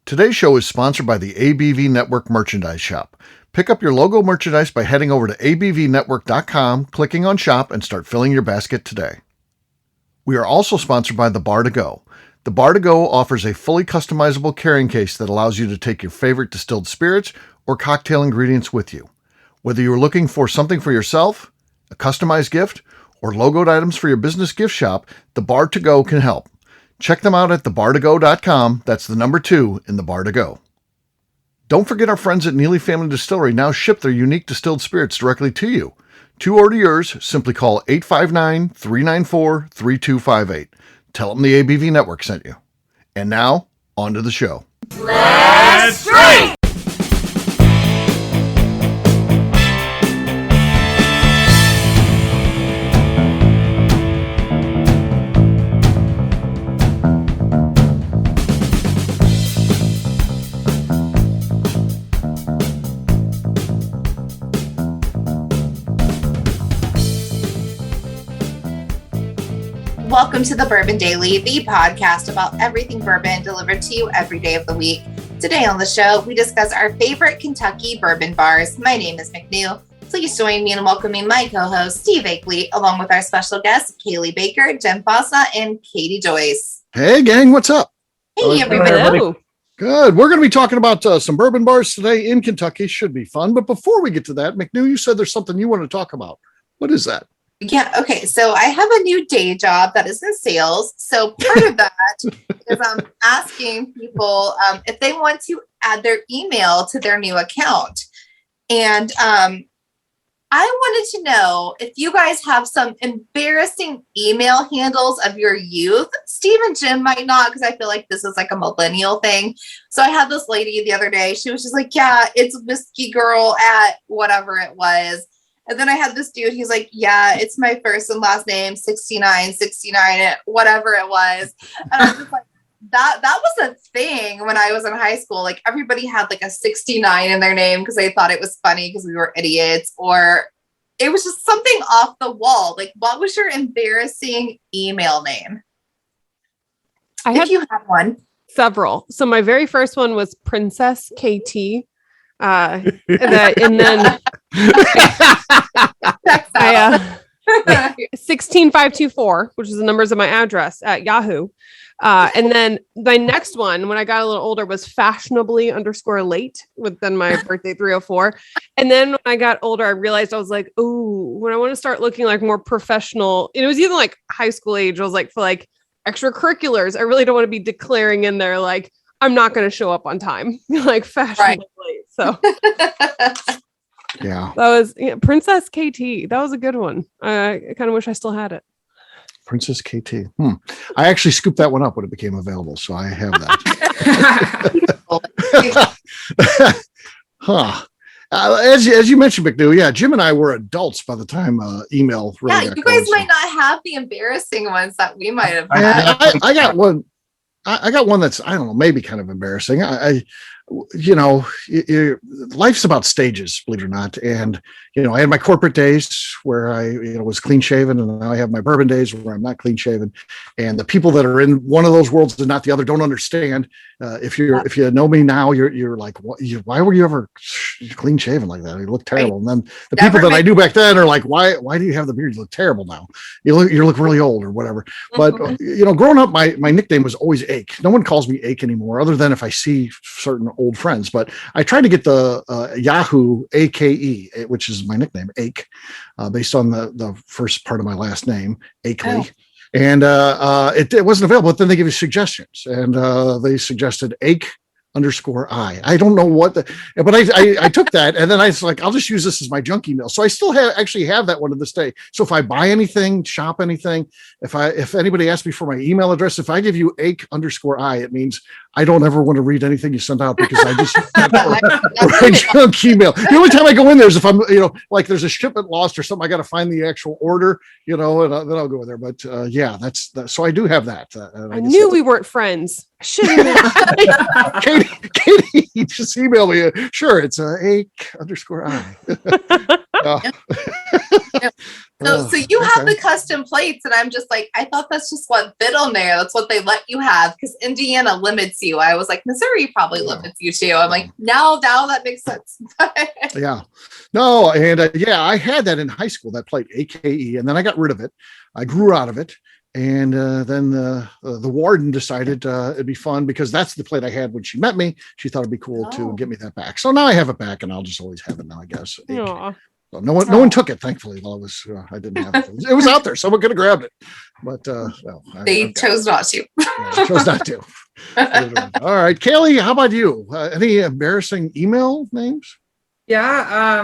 Today's show is sponsored by the ABV Network Merchandise Shop. Pick up your logo merchandise by heading over to abvnetwork.com, clicking on Shop, and start filling your basket today. We are also sponsored by The Bar to Go. The Bar to Go offers a fully customizable carrying case that allows you to take your favorite distilled spirits or cocktail ingredients with you. Whether you're looking for something for yourself, a customized gift, or logoed items for your business gift shop, The Bar to Go can help. Check them out at thebar2go.com. That's the number 2 in The Bar to Go. Don't forget our friends at Neely Family Distillery now ship their unique distilled spirits directly to you. To order yours, simply call 859-394-3258. Tell them the ABV Network sent you. And now, on to the show. Let's drink! Welcome to the Bourbon Daily, the podcast about everything bourbon delivered to you every day of the week. Today on the show, we discuss our favorite Kentucky bourbon bars. My name is McNew. Please join me in welcoming my co-host, Steve Akeley, along with our special guests, Cailee Baker, Jen Fosna, and Katie Joyce. Hey, gang, what's up? Hey, everybody. Good. We're going to be talking about some bourbon bars today in Kentucky. Should be fun. But before we get to that, McNew, you said there's something you want to talk about. What is that? Yeah. Okay. So I have a new day job that is in sales. So part of that is I'm asking people if they want to add their email to their new account. And I wanted to know if you guys have some embarrassing email handles of your youth. Steve and Jim might not, because I feel like this is like a millennial thing. So I had this lady the other day. She was just like, yeah, it's whiskey girl at whatever it was. And then I had this dude, he's like, yeah, it's my first and last name, 69, whatever it was. And I was just like, that was a thing when I was in high school. Like everybody had like a 69 in their name because they thought it was funny because we were idiots, or it was just something off the wall. Like, what was your embarrassing email name? If you had one. Several. So my very first one was Princess KT. And then 16524, which is the numbers of my address at Yahoo. And then my next one, when I got a little older, was fashionably_late with then my birthday 304. And then when I got older, I realized I was like, oh, when I want to start looking like more professional, it was even like high school age. I was like, for like extracurriculars, I really don't want to be declaring in there like, I'm not going to show up on time, like fashionably late. So yeah, that was Princess KT. That was a good one. I kind of wish I still had it. Princess KT. I actually scooped that one up when it became available, so I have that. Huh. As you mentioned, McNew, yeah, Jim and I were adults by the time email really got you guys going, might not have the embarrassing ones that we might have had. I got one. I got one that's, I don't know, maybe kind of embarrassing. Life's about stages, believe it or not. And, I had my corporate days where I, was clean shaven, and now I have my bourbon days where I'm not clean shaven. And the people that are in one of those worlds and not the other don't understand. If you know me now, you're like, why were you ever clean shaven like that? You look terrible. And then the people that I knew back then are like, why do you have the beard? You look terrible now. You look really old or whatever. But, growing up, my nickname was always Ake. No one calls me Ake anymore, other than if I see certain old friends. But I tried to get the Yahoo AKE, which is my nickname, Ake, based on the first part of my last name, Akeley. Oh. And it wasn't available, but then they give you suggestions, and they suggested Ake_I. I don't know what but I took that, and then I was like, I'll just use this as my junk email. So I still actually have that one to this day. So if I buy anything, shop anything, if anybody asks me for my email address, if I give you Ake_I, it means I don't ever want to read anything you send out, because I just my junk email. The only time I go in there is if I'm, like there's a shipment lost or something, I got to find the actual order, and then I'll go there. But yeah, that's so I do have that. I knew we weren't friends. Shouldn't have. Katie just emailed me. Sure, it's Ake_I. So you have okay. the custom plates, and I'm just like, I thought that's just what fit on there. That's what they let you have because Indiana limits you. I was like, Missouri probably limits you too. I'm like, now that makes sense. Yeah. No, and I had that in high school, that plate, AKE, and then I got rid of it. I grew out of it. And then the warden decided it'd be fun because that's the plate I had when she met me. She thought it'd be cool to get me that back. So now I have it back, and I'll just always have it now, I guess. So no one took it, thankfully. While I didn't have it. It was out there. Someone could have grabbed it, but they chose not to. Chose not to. All right, Cailee, how about you? Any embarrassing email names? Yeah.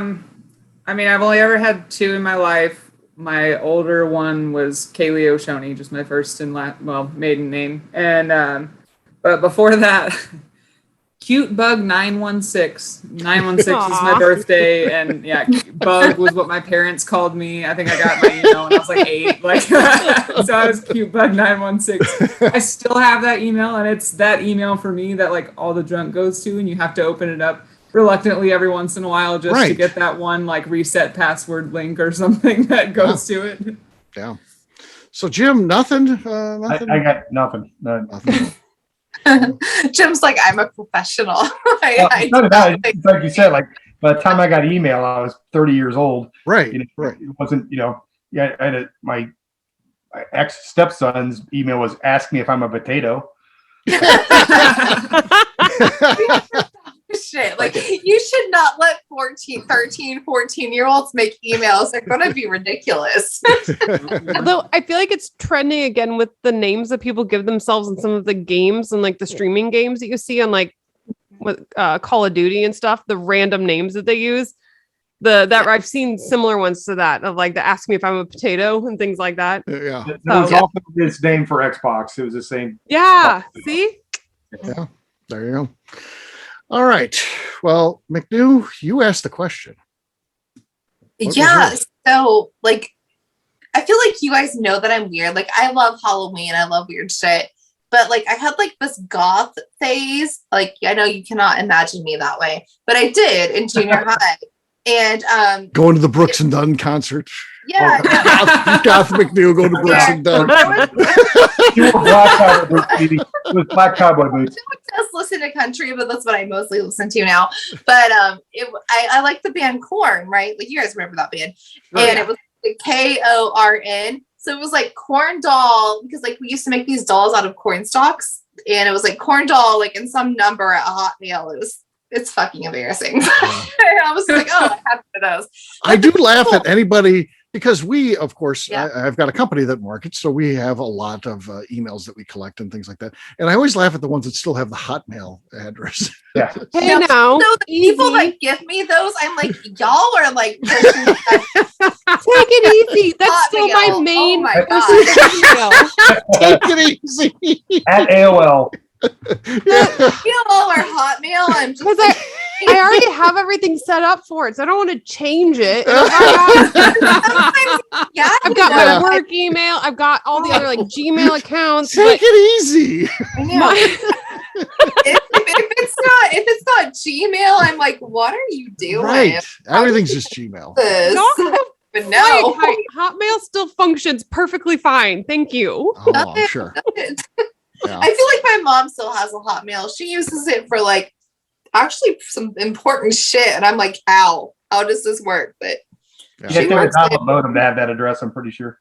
I mean, I've only ever had 2 in my life. My older one was Cailee O'Shoney, just my first and maiden name. And but before that, Cute Bug 916. 916 is my birthday, and yeah, Bug was what my parents called me. I think I got my email when I was like 8. So I was Cute Bug 916. I still have that email, and it's that email for me that like all the junk goes to, and you have to open it up reluctantly every once in a while just to get that one like reset password link or something that goes to it. Yeah. So Jim, nothing. Nothing? I got nothing. Nothing. Jim's like, I'm a professional. It's like you said, like by the time I got email, I was 30 years old. Right. It wasn't, I had my ex stepson's email was ask me if I'm a potato. Shit, like you should not let 14-year-olds make emails. They're going to be ridiculous. Although I feel like it's trending again with the names that people give themselves in some of the games and like the streaming games that you see on like with Call of Duty and stuff, the random names that they use. I've seen similar ones to that of like the ask me if I'm a potato and things like that. Yeah. That was also his name for Xbox. It was the same. Yeah. See? Yeah. There you go. All right. Well, McNew, you asked the question. Yeah. So, like, I feel like you guys know that I'm weird. Like, I love Halloween. I love weird shit. But, like, I had, like, this goth phase. Like, I know you cannot imagine me that way. But I did in junior high. And going to the Brooks and Dunn concert. Yeah. Goth McNew going to Brooks and Dunn. You were black cowboy boots. It was black cowboy boots. I just listen to country, but that's what I mostly listen to now. But I like the band Korn, right? Like you guys remember that band. And it was like KORN. So it was like corn doll, because like we used to make these dolls out of corn stalks. And it was like corn doll, like in some number at Hotmail. It's fucking embarrassing. I was like, oh, I have one of those. I do laugh at anybody because we, of course, I've got a company that markets, so we have a lot of emails that we collect and things like that. And I always laugh at the ones that still have the Hotmail address. Yeah. Hey, now. So the people that give me those, I'm like, y'all are like, take it easy. That's still my main. Oh my God. Take it easy. At AOL. AOL or Hotmail. I'm just because I already have everything set up for it, so I don't want to change it. I've got my work email. I've got all the other like Gmail accounts. Take it easy. If it's not Gmail, I'm like, what are you doing? Right. Everything's just Gmail. But no, Hotmail still functions perfectly fine. Thank you. Oh, I'm sure. Yeah. I feel like my mom still has a Hotmail. She uses it for like actually some important shit, and I'm like, how does this work? But you have to have a modem to have that address. I'm pretty sure.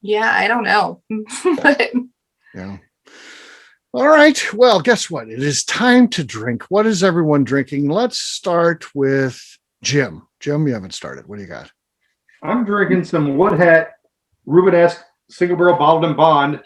Yeah, I don't know. Yeah. All right. Well, guess what? It is time to drink. What is everyone drinking? Let's start with Jim. Jim, you haven't started. What do you got? I'm drinking some Wood Hat Rubenesque single barrel bottled in bond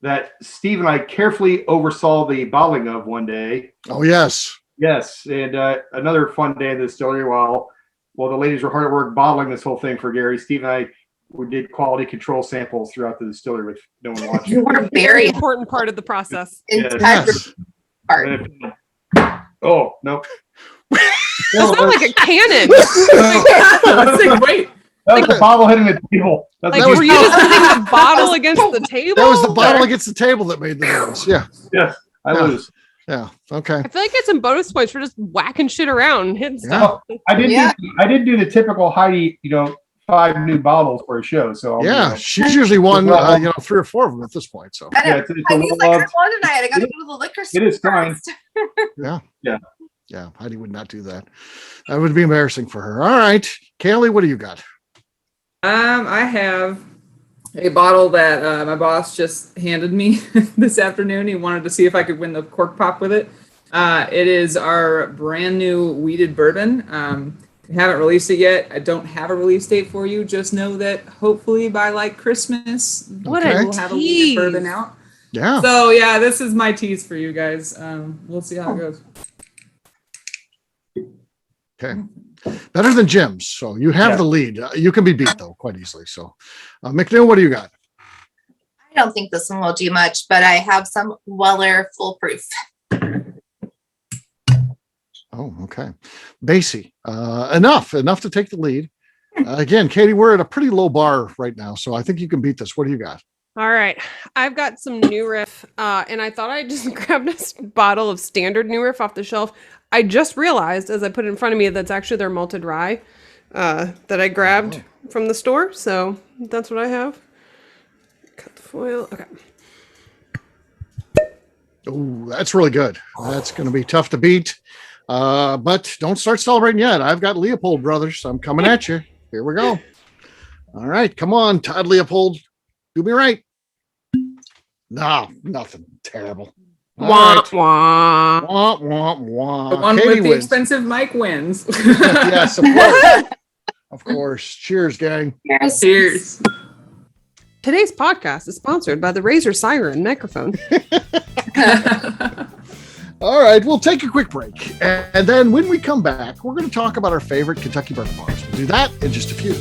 that Steve and I carefully oversaw the bottling of one day. Oh, yes. Yes. And another fun day in the distillery while the ladies were hard at work bottling this whole thing for Gary. Steve and we did quality control samples throughout the distillery with no one watching. You were very important part of the process. Yes. Part. Oh, no. That's not like a cannon. Wait. That was the bottle hitting the table. Were you just hitting the bottle against the table? That was the bottle against the table that made the noise. Yeah. Yes. I lose. Yeah. Okay. I feel like it's some bonus points for just whacking shit around and hitting stuff. I didn't do the typical Heidi, 5 new bottles for a show. So Yeah, she's usually won, well, 3 or 4 of them at this point. So I know. yeah, it's a Heidi's like, I well-loved- want tonight. I got to go to the liquor store. It is fine. first. yeah, Heidi would not do that. That would be embarrassing for her. All right, Cailee, what do you got? I have a bottle that my boss just handed me this afternoon. He wanted to see if I could win the cork pop with it. It is our brand new weeded bourbon. We haven't released it yet. I don't have a release date for you. Just know that hopefully by like Christmas, What Okay. we'll have a weeded bourbon out. Yeah. So yeah, this is my tease for you guys. We'll see how it goes. Okay. Better than Jim's. So you have Yeah. the lead. You can be beat though quite easily. So McNew, what do you got? I don't think this one will do much, but I have some Weller foolproof. Oh, okay. Basie. Enough to take the lead. Again, Katie, we're at a pretty low bar right now, so I think you can beat this. What do you got? All right. I've got some New Riff, and I thought I just grabbed a bottle of standard New Riff off the shelf. I just realized as I put it in front of me that's actually their malted rye that I grabbed from the store. So that's what I have. Cut the foil. Okay. Oh, that's really good. That's going to be tough to beat. But don't start celebrating yet. I've got Leopold Brothers. I'm coming at you. Here we go. All right. Come on, Todd Leopold. Do me right. No, nothing. Terrible. All Wah, right. wah. Wah, wah, wah. The one Katie with the wins. expensive mic wins. Yes, of course. Of course. Cheers, gang. Cheers. Cheers. Today's podcast is sponsored by the Razor Siren microphone. All right, we'll take a quick break. And then when we come back, we're going to talk about our favorite Kentucky bourbon bars. We'll do that in just a few.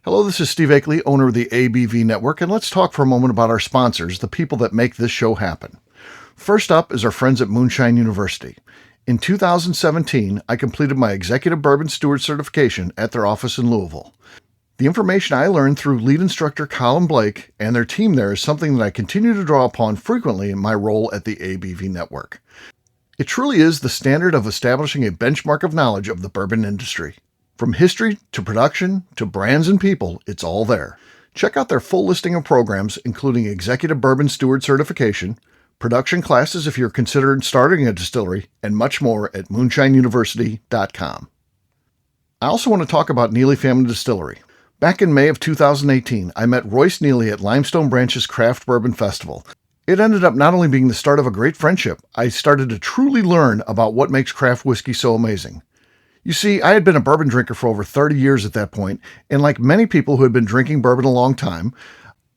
Hello, this is Steve Akeley, owner of the ABV Network, and let's talk for a moment about our sponsors, the people that make this show happen. First up is our friends at Moonshine University. In 2017, I completed my Executive Bourbon Steward certification at their office in Louisville. The information I learned through lead instructor Colin Blake and their team there is something that I continue to draw upon frequently in my role at the ABV Network. It truly is the standard of establishing a benchmark of knowledge of the bourbon industry. From history to production to brands and people, it's all there. Check out their full listing of programs, including Executive Bourbon Steward Certification, production classes if you're considering starting a distillery, and much more at moonshineuniversity.com. I also want to talk about Neely Family Distillery. Back in May of 2018, I met Royce Neely at Limestone Branch's Craft Bourbon Festival. It ended up not only being the start of a great friendship, I started to truly learn about what makes craft whiskey so amazing. You see, I had been a bourbon drinker for over 30 years at that point, and like many people who had been drinking bourbon a long time,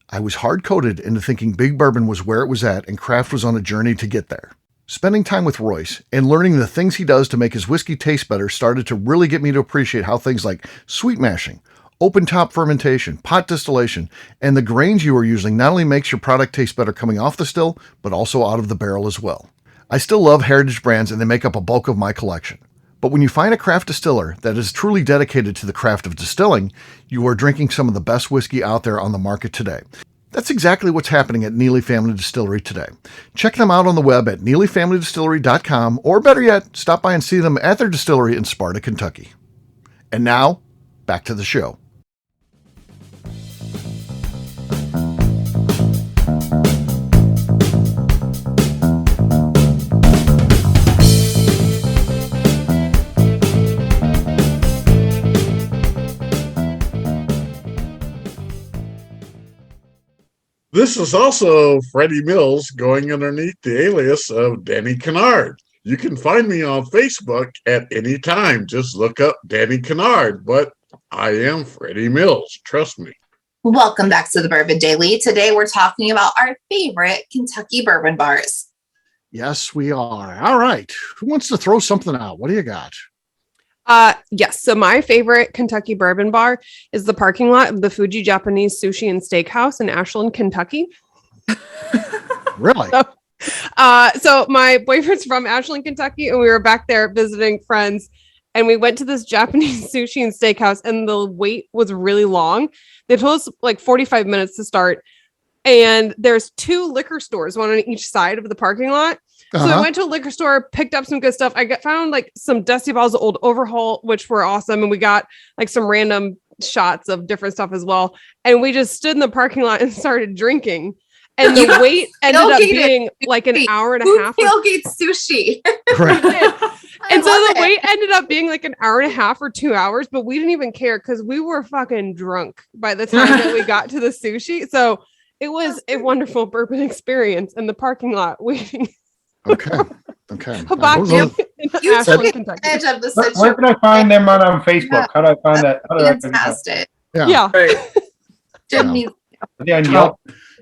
I was hard-coded into thinking big bourbon was where it was at and craft was on a journey to get there. Spending time with Royce and learning the things he does to make his whiskey taste better started to really get me to appreciate how things like sweet mashing, open top fermentation, pot distillation, and the grains you are using not only makes your product taste better coming off the still, but also out of the barrel as well. I still love heritage brands and they make up a bulk of my collection. But when you find a craft distiller that is truly dedicated to the craft of distilling, you are drinking some of the best whiskey out there on the market today. That's exactly what's happening at Neely Family Distillery today. Check them out on the web at neelyfamilydistillery.com, or better yet, stop by and see them at their distillery in Sparta, Kentucky. And now, back to the show. This is also Freddie Mills going underneath the alias of Danny Kennard. You can find me on Facebook at any time. Just look up Danny Kennard, but I am Freddie Mills. Trust me. Welcome back to the Bourbon Daily. Today we're talking about our favorite Kentucky bourbon bars. Yes, we are. All right. Who wants to throw something out? What do you got? Yes. So my favorite Kentucky bourbon bar is the parking lot of the Fuji Japanese Sushi and Steakhouse in Ashland, Kentucky. Really? So my boyfriend's from Ashland, Kentucky, and we were back there visiting friends. And we went to this Japanese sushi and steakhouse, and the wait was really long. They told us like 45 minutes to start. And there's 2 liquor stores, one on each side of the parking lot. So we went to a liquor store, picked up some good stuff. Found like some dusty bottles of Old Overhaul, which were awesome. And we got like some random shots of different stuff as well. And we just stood in the parking lot and started drinking. And the wait ended up being like an hour and a half. Tailgate sushi. Right. And so the wait ended up being like an hour and a half or 2 hours, but we didn't even care because we were fucking drunk by the time that we got to the sushi. So it was a wonderful bourbon experience in the parking lot waiting. Okay. Hibachi in Ashland, Kentucky. Edge of the Where situation. can I find them on Facebook? Yeah. How do I find that? How do I find that? Fantastic. Yeah. Right. Jim Yeah. needs Yeah, on Yelp.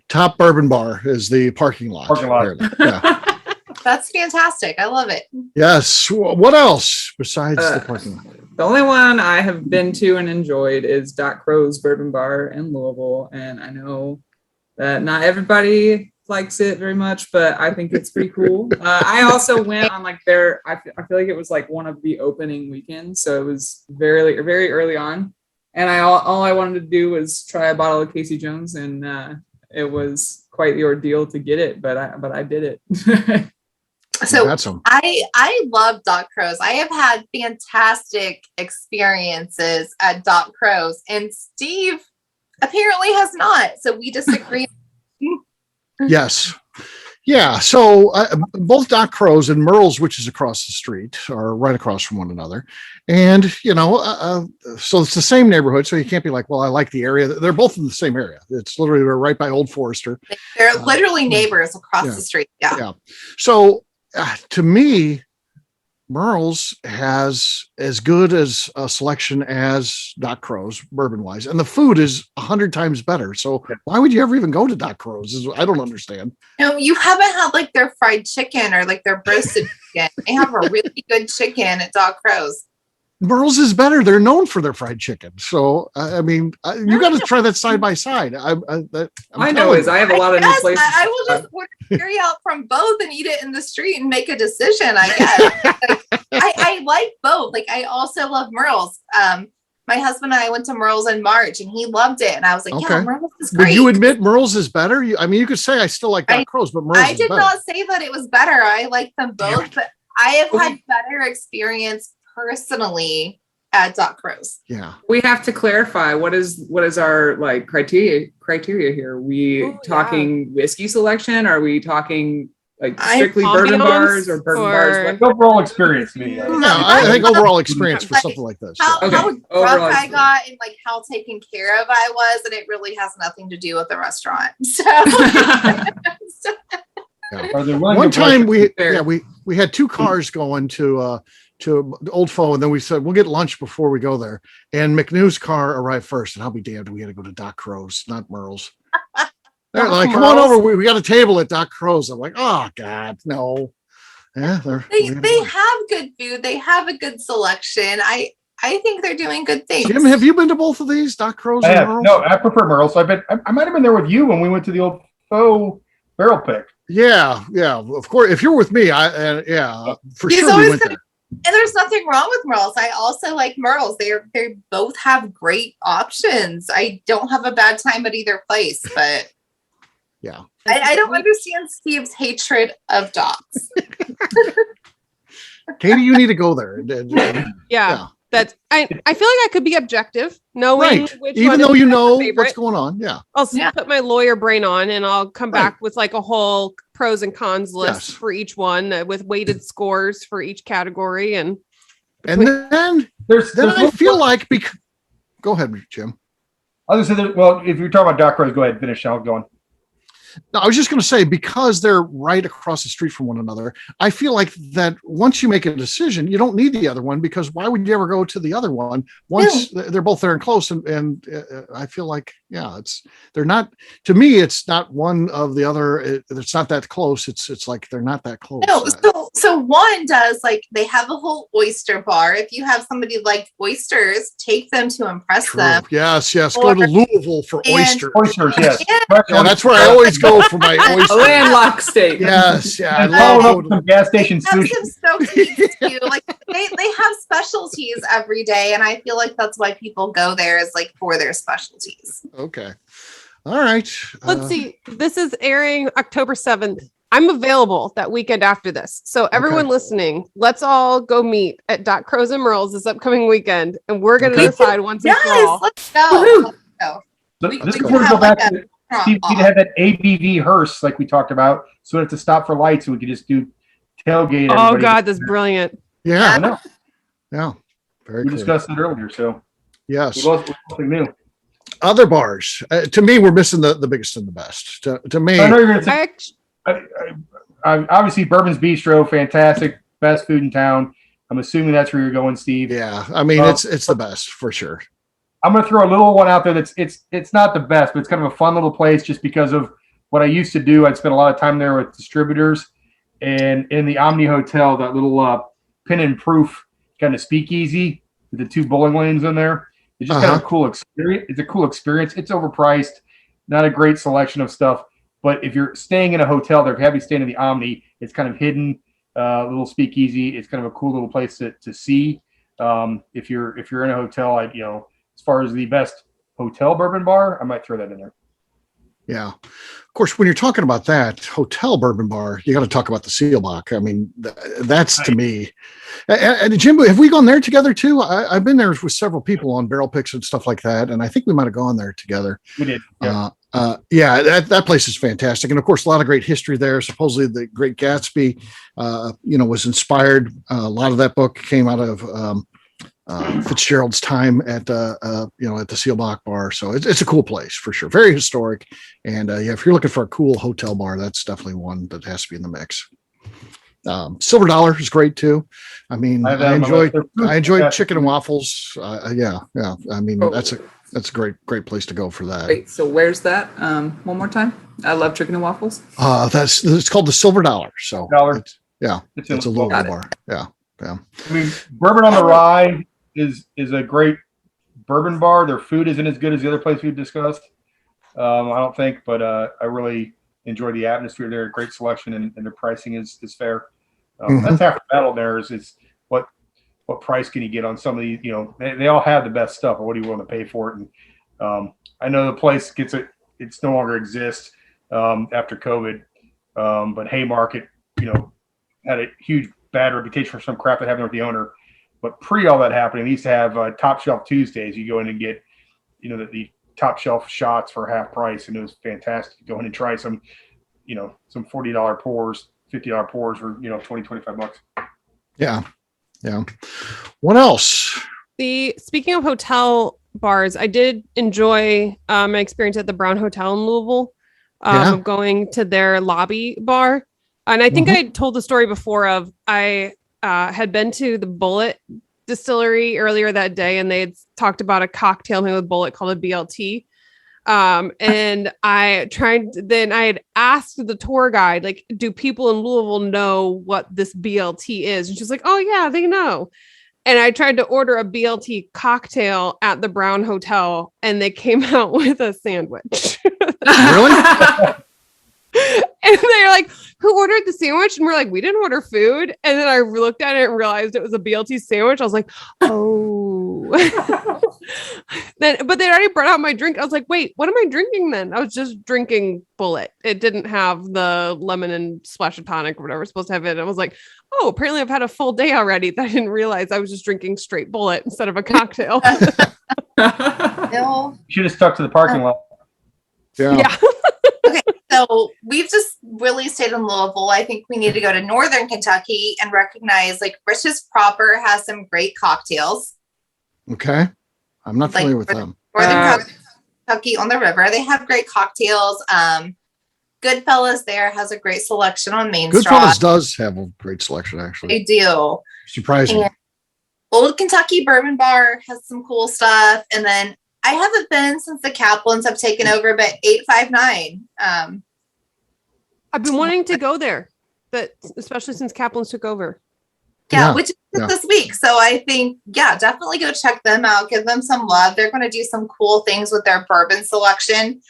Top Bourbon Bar is the parking lot. Parking lot. Yeah. That's fantastic. I love it. Yes. What else besides the parking lot? The only one I have been to and enjoyed is Doc Crow's Bourbon Bar in Louisville. And I know that not everybody likes it very much, but I think it's pretty cool. I also went on like I feel like it was like one of the opening weekends. So it was very early on. And all I wanted to do was try a bottle of Casey Jones, and it was quite the ordeal to get it, but I did it. So Awesome. I love Doc Crow's. I have had fantastic experiences at Doc Crow's, and Steve apparently has not. So we disagree. Yes. Yeah. So both Doc Crow's and Merle's, which is across the street, are right across from one another. And, so it's the same neighborhood. So you can't be like, well, I like the area. They're both in the same area. It's literally right by Old Forester. They're literally neighbors across yeah. the street. Yeah. So to me, Merle's has as good as a selection as Doc Crow's bourbon wise, and the food is 100 times better. So why would you ever even go to Doc Crow's? I don't understand. No, you haven't had like their fried chicken or like their roasted chicken. They have a really good chicken at Doc Crow's. Merle's is better. They're known for their fried chicken. So, you got to try that side by side. I know is I have a lot of new places. I will just order carry out from both and eat it in the street and make a decision, I guess. I like both. Like, I also love Merle's. My husband and I went to Merle's in March and he loved it. And I was like, yeah, Merle's is great. Would you admit Merle's is better? You could say I still like Doc Crow's, but Merle's I is did better. not say that it was better. I like them both, but I have had better experience personally at Doc Crow's. Yeah. We have to clarify what is our like criteria here. Are we talking whiskey selection? Are we talking like strictly bourbon bars or bourbon bars? Like overall experience, me. No, I think overall experience for something like this. How drunk I experience. got and like how taken care of I was, and it really has nothing to do with the restaurant. So One time we had 2 cars going to Old Foe, and then we said we'll get lunch before we go there. And McNew's car arrived first, and I'll be damned, we had to go to Doc Crow's, not Merle's. They're like, come on over. We got a table at Doc Crow's. I'm like, oh God, no. Yeah, they have good food. They have a good selection. I think they're doing good things. Jim, have you been to both of these, Doc Crow's and Merle's? No, I prefer Merle's. I might have been there with you when we went to the Old Foe barrel pick. Yeah, of course. If you're with me, for sure we went there. And there's nothing wrong with Merle's. I also like Merle's. They both have great options. I don't have a bad time at either place, but yeah, I don't understand Steve's hatred of Doc's. Katie, you need to go there. Yeah. That's I feel like I could be objective, knowing which even one though is you know favorite. what's going on. Yeah, I'll put my lawyer brain on, and I'll come back with like a whole pros and cons list for each one, with weighted scores for each category, and then I feel like go ahead, Jim. I was gonna say, well, if you're talking about Doc Crow's, go ahead, finish. I'll go on. No, I was just going to say, because they're right across the street from one another, I feel like that once you make a decision, you don't need the other one, because why would you ever go to the other one once they're both there and close? And I feel like, they're not, to me, it's not one of the other. It's not that close. It's like, they're not that close. No, so one does, like, they have a whole oyster bar. If you have somebody like oysters, take them to impress them. Yes. Go to Louisville for oysters. Oysters, yes. Yeah, that's where I always go for my A oysters. landlocked state. Yes, yeah, I And love follow up going with some gas station They have sushi. some stoked meats too. Like they have specialties every day, and I feel like that's why people go there is like for their specialties. Okay. All right. Let's see. This is airing October 7th. I'm available that weekend after this. So everyone listening, let's all go meet at Doc Crows and Merle's this upcoming weekend. And we're going to Okay. decide once and for Yes, all. let's go. Woohoo. Let's go. So We- this we is where we have go back like to a- Steve. We need to have that ABV hearse like we talked about. So we have to stop for lights so we could just do tailgate. Oh, everybody. God, that's brilliant. I Yeah. know. Yeah. Very We cool. discussed it earlier. So Yes. we both something new. Other bars. To me, we're missing the biggest and the best. To me, I know you're going to I say, actually, obviously Bourbon's Bistro, fantastic, best food in town. I'm assuming that's where you're going, Steve. yeah. I mean, it's the best for sure. I'm going to throw a little one out there that's it's not the best, but it's kind of a fun little place just because of what I used to do. I'd spend a lot of time there with distributors, and in the Omni Hotel, that little pin and proof kind of speakeasy with the 2 bowling lanes in there. It's just kind of a cool experience. It's a cool experience. It's overpriced, not a great selection of stuff. But if you're staying in a hotel, they're happy staying in the Omni. It's kind of hidden, little speakeasy. It's kind of a cool little place to see. If you're in a hotel, as far as the best hotel bourbon bar, I might throw that in there. Yeah. Of course, when you're talking about that hotel bourbon bar, you got to talk about the Seelbach. I mean, that's to me. And Jim, have we gone there together too? I've been there with several people on barrel picks and stuff like that, and I think we might have gone there together. We did. Yeah. That place is fantastic, and of course, a lot of great history there. Supposedly, the Great Gatsby, was inspired. A lot of that book came out of Fitzgerald's time at the Seelbach bar. So it's a cool place for sure. Very historic. And if you're looking for a cool hotel bar, that's definitely one that has to be in the mix. Silver Dollar is great too. I mean, I enjoy chicken and waffles. Yeah. I mean, that's a great place to go for that. Wait, so where's that? One more time. I love chicken and waffles. It's called the Silver Dollar. So it's a Louisville bar. Yeah. I mean, Bourbon on the Rye is a great bourbon bar. Their food isn't as good as the other place we've discussed. I don't think, but I really enjoy the atmosphere there. Great selection, and their pricing is fair. That's half the battle there is what price can you get on some of these, they all have the best stuff, but what do you want to pay for it? And I know the place it's no longer exists after COVID. But Haymarket, had a huge bad reputation for some crap that happened with the owner. But pre all that happening, they used to have Top Shelf Tuesdays. You go in and get, the top shelf shots for half price, and it was fantastic. Go in and try some, some $40 pours, $50 pours for, $20-$25. Yeah. What else? Speaking of hotel bars, I did enjoy my experience at the Brown Hotel in Louisville, going to their lobby bar. And I think I told the story before of I had been to the Bullet Distillery earlier that day, and they had talked about a cocktail made with Bullet called a BLT. And I had asked the tour guide, like, do people in Louisville know what this BLT is? And she's like, oh yeah, they know. And I tried to order a BLT cocktail at the Brown Hotel, and they came out with a sandwich. Really? And they're like, who ordered the sandwich? And we're like, we didn't order food. And then I looked at it and realized it was a BLT sandwich. I was like, oh. But they already brought out my drink. I was like, wait, what am I drinking then? I was just drinking Bullet. It didn't have the lemon and splash of tonic or whatever it's supposed to have it. I was like, oh, apparently I've had a full day already. I didn't realize I was just drinking straight Bullet instead of a cocktail. No. You should have stuck to the parking lot. Yeah. Okay, so we've just really stayed in Louisville. I think we need to go to Northern Kentucky and recognize like Rich's proper has some great cocktails. Okay. I'm not familiar with them. Northern Kentucky on the river. They have great cocktails. Goodfellas there has a great selection on Main Street. Goodfellas does have a great selection, actually. They do. Surprising. And Old Kentucky Bourbon Bar has some cool stuff. And then I haven't been since the Kaplans have taken over, but 859. I've been wanting to go there, but especially since Kaplan's took over. Yeah, which is Yeah. this week. So I think, yeah, definitely go check them out. Give them some love. They're going to do some cool things with their bourbon selection.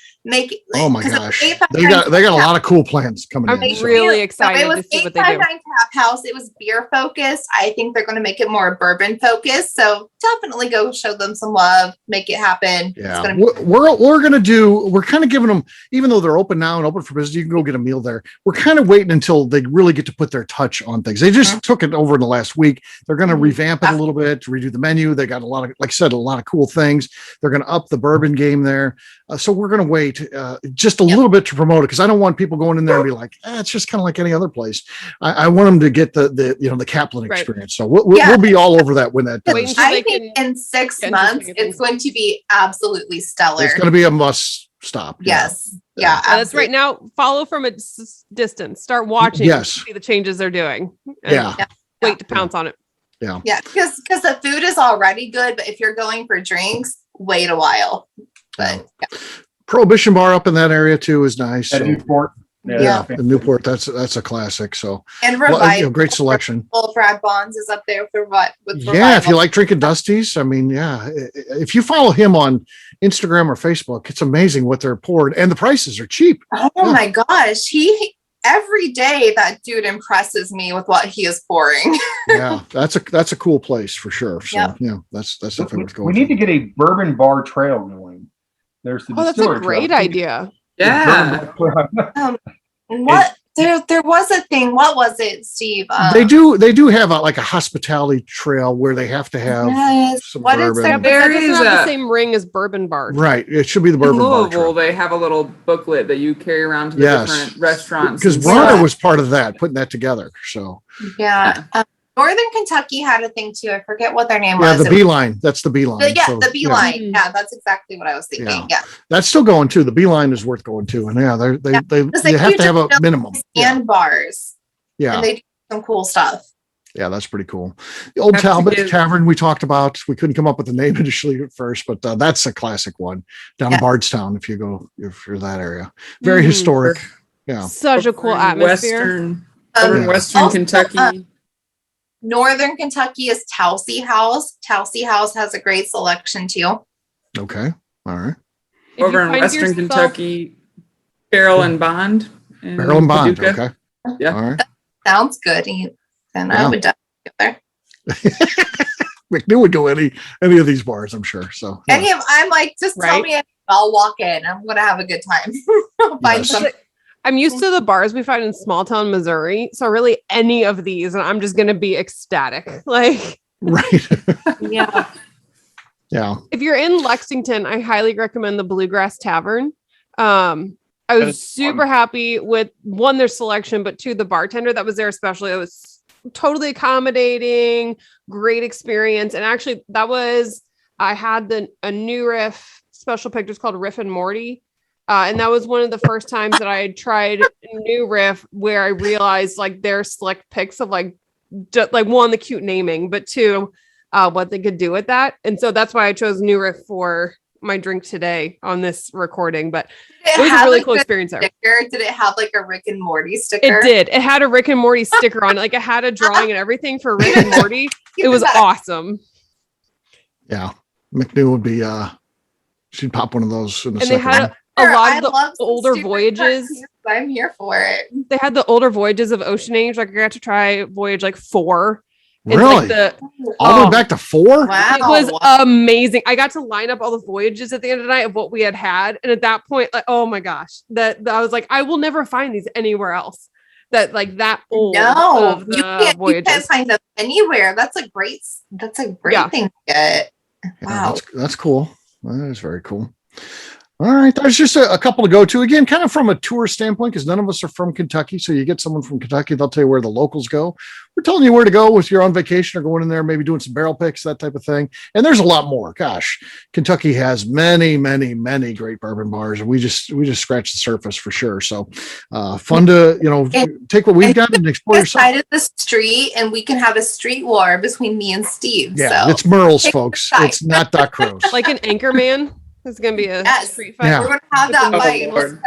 Oh my gosh, they got a lot of cool plans coming I'm in. so. really excited it was to see what they do. 859 Tap House. It was beer focused. I think they're going to make it more bourbon focused. So definitely go show them some love, make it happen. Yeah, It's gonna be- we're kind of giving them, even though they're open now and open for business, you can go get a meal there. We're kind of waiting until they really get to put their touch on things. They just took it over in the last week. They're going to revamp it a little bit, redo the menu. They got a lot of, like I said, a lot of cool things. They're going to up the bourbon game there. So we're going to wait just a little bit to promote it, because I don't want people going in there and be like, it's just kind of like any other place. I want them to get the Kaplan experience. So we'll be all over that when that Wait does. until I they think can in 6 get months, interesting it's going to be absolutely stellar. It's going to be a must stop. Yes. Yeah. Yeah. That's right. Now follow from a distance. Start watching. Yes. See the changes they're doing. and Yeah. Wait to pounce on it. Yeah. Because the food is already good, but if you're going for drinks, wait a while. But yeah. Prohibition Bar up in that area too is nice. At So, Newport. yeah, in Newport, that's a classic. So And well, Revival. great selection. Brad Bonds is up there with Revival. Yeah, if you like drinking Dusties, I mean, yeah, if you follow him on Instagram or Facebook, it's amazing what they're pouring, and the prices are cheap. Oh my gosh. Every day that dude impresses me with what he is pouring. Yeah, that's a cool place for sure. So Yep. yeah, that's definitely what's going. We need to get a bourbon bar trail going. There's the That's a Distillery great trail. idea. Yeah. What there was a thing. What was it, Steve? They do have a hospitality trail where they have to have Yes. some What is bourbon. that? There That doesn't is have the a- same ring as bourbon bars. Right, it should be the In bourbon bar Louisville, trail. they have a little booklet that you carry around to the Yes. different restaurants. Because and Rhonda stuff. was part of that, putting that together. So Yeah. Northern Kentucky had a thing too. I forget what their name yeah, was. the Beeline. That's the Beeline. So, the Beeline. Yeah. Yeah, that's exactly what I was thinking. Yeah. Yeah. That's still going too. The Beeline is worth going to, and yeah, It's you like have you to have a just minimum. Yeah, And bars. yeah, And they do some cool stuff. yeah, that's pretty cool. The Old Have to Talbot give- Tavern we talked about. We couldn't come up with the name initially at first, but that's a classic one down in Yeah. Bardstown. If you're that area, very Mhm. historic. Yeah, Such a cool Over in atmosphere. Western also, Kentucky. Northern Kentucky is Towsey House. Towsey House has a great selection too. okay, all right. If you Over in find Western yourself- Kentucky, Barrel and Bond. in Barrel and Bond. Paducah. Okay, Yeah. all right. Sounds good. Then Yeah. I would definitely go there. McNew would go any of these bars, I'm sure. So yeah. I'm like, just tell Right? me, I'll walk in. I'm gonna have a good time. Find Yes. some. I'm used to the bars we find in small town Missouri. So really any of these, and I'm just gonna be ecstatic. Like right. Yeah. Yeah. if you're in Lexington, I highly recommend the Bluegrass Tavern. I That was is super happy with one, their selection, but two, the bartender that was there, especially, it was totally accommodating, great experience. And actually I had a new riff special pictures called Riff and Morty. And that was one of the first times that I had tried a new riff where I realized like their slick picks of like one, the cute naming, but two, what they could do with that. And so that's why I chose new riff for my drink today on this recording, but it was a really cool experience there. Sticker? Did it have like a Rick and Morty sticker? It did. It had a Rick and Morty sticker on it. Like it had a drawing and everything for Rick and Morty. It was awesome. Yeah. McNew would be she'd pop one of those in the And they second. had a lot of the older voyages. I'm here for it. They had the older voyages of Ocean Age. Like I got to try voyage like 4. And Really? like All the way oh, back to 4? Wow. it was amazing. I got to line up all the voyages at the end of the night of what we had. And at that point, like, oh my gosh, that I was like, I will never find these anywhere else. That like that old No, of the you can't voyages. find them anywhere. That's a great Yeah. thing to get. Yeah, Wow. that's cool. That is very cool. All right. There's just a couple to go to. Again, kind of from a tour standpoint, because none of us are from Kentucky. So you get someone from Kentucky, they'll tell you where the locals go. We're telling you where to go if you're on vacation or going in there, maybe doing some barrel picks, that type of thing. And there's a lot more. Gosh, Kentucky has many, many, many great bourbon bars. And we just scratched the surface for sure. So fun to, take what we've got and explore This yourself. side of the street, and we can have a street war between me and Steve. Yeah, so it's Merle's, Take folks. the side. It's not Doc Crow's. Like an Anchorman. It's gonna be a Yes. street fight. Yeah. we're gonna have that Oh, fight. Lord.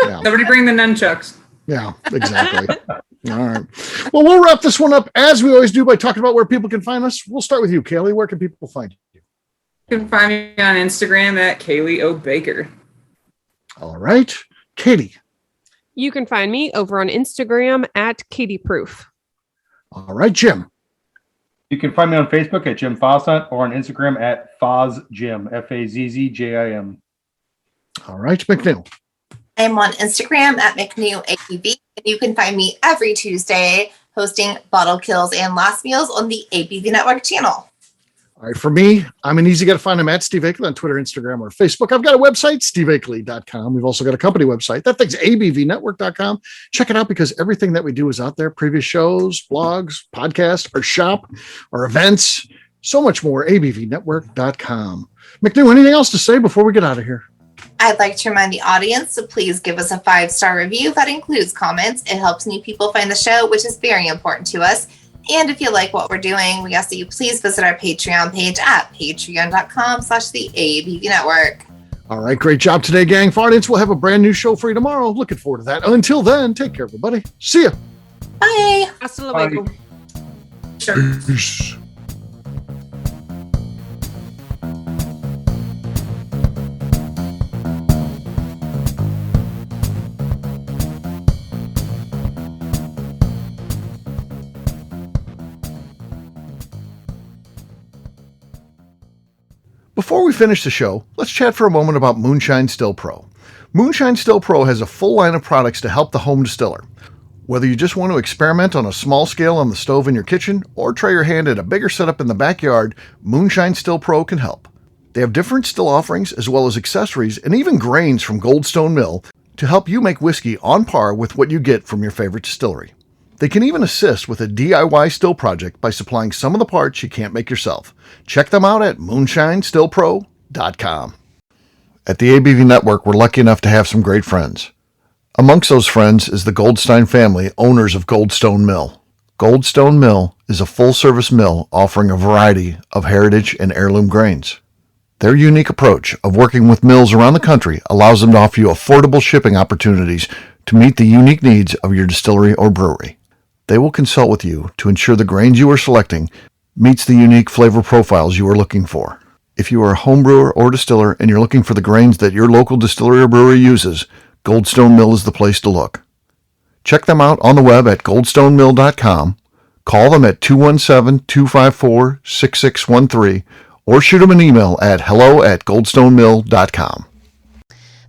Yeah. Somebody bring the nunchucks. Yeah, exactly. All right. Well, we'll wrap this one up as we always do by talking about where people can find us. We'll start with you, Cailee. Where can people find you? You can find me on Instagram at Cailee O. Baker. All right. Katie. You can find me over on Instagram at Katie Proof. All right, Jim. You can find me on Facebook at Jim Foshunt or on Instagram at FozJim, FAZZJIM. All right, McNew. I'm on Instagram at McNew ABV, and you can find me every Tuesday hosting Bottle Kills and Last Meals on the ABV Network channel. All right, for me, I'm an easy guy to find. I'm at Steve Akeley on Twitter, Instagram, or Facebook. I've got a website, steveakeley.com. We've also got a company website. That thing's abvnetwork.com. Check it out because everything that we do is out there. Previous shows, blogs, podcasts, our shop, our events, so much more, abvnetwork.com. McNew, anything else to say before we get out of here? I'd like to remind the audience to please give us a 5-star review that includes comments. It helps new people find the show, which is very important to us. And if you like what we're doing, we ask that you please visit our Patreon page at patreon.com/the Network. All right, great job today, gang. For audience, we'll have a brand new show for you tomorrow. Looking forward to that. Until then, take care, everybody. See ya. Bye. Hasta luego. Peace. Before we finish the show, let's chat for a moment about Moonshine Still Pro. Moonshine Still Pro has a full line of products to help the home distiller. Whether you just want to experiment on a small scale on the stove in your kitchen or try your hand at a bigger setup in the backyard, Moonshine Still Pro can help. They have different still offerings as well as accessories and even grains from Goldstone Mill to help you make whiskey on par with what you get from your favorite distillery. They can even assist with a DIY still project by supplying some of the parts you can't make yourself. Check them out at moonshinestillpro.com. At the ABV Network, we're lucky enough to have some great friends. Amongst those friends is the Goldstein family, owners of Goldstone Mill. Goldstone Mill is a full-service mill offering a variety of heritage and heirloom grains. Their unique approach of working with mills around the country allows them to offer you affordable shipping opportunities to meet the unique needs of your distillery or brewery. They will consult with you to ensure the grains you are selecting meets the unique flavor profiles you are looking for. If you are a home brewer or distiller and you're looking for the grains that your local distillery or brewery uses, Goldstone Mill is the place to look. Check them out on the web at goldstonemill.com, call them at 217-254-6613, or shoot them an email at hello@goldstonemill.com.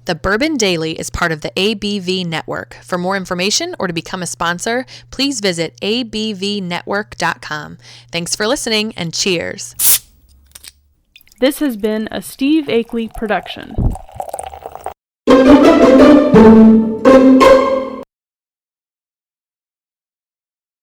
The Bourbon Daily is part of the ABV Network. For more information or to become a sponsor, please visit abvnetwork.com. Thanks for listening and cheers. This has been a Steve Akeley production.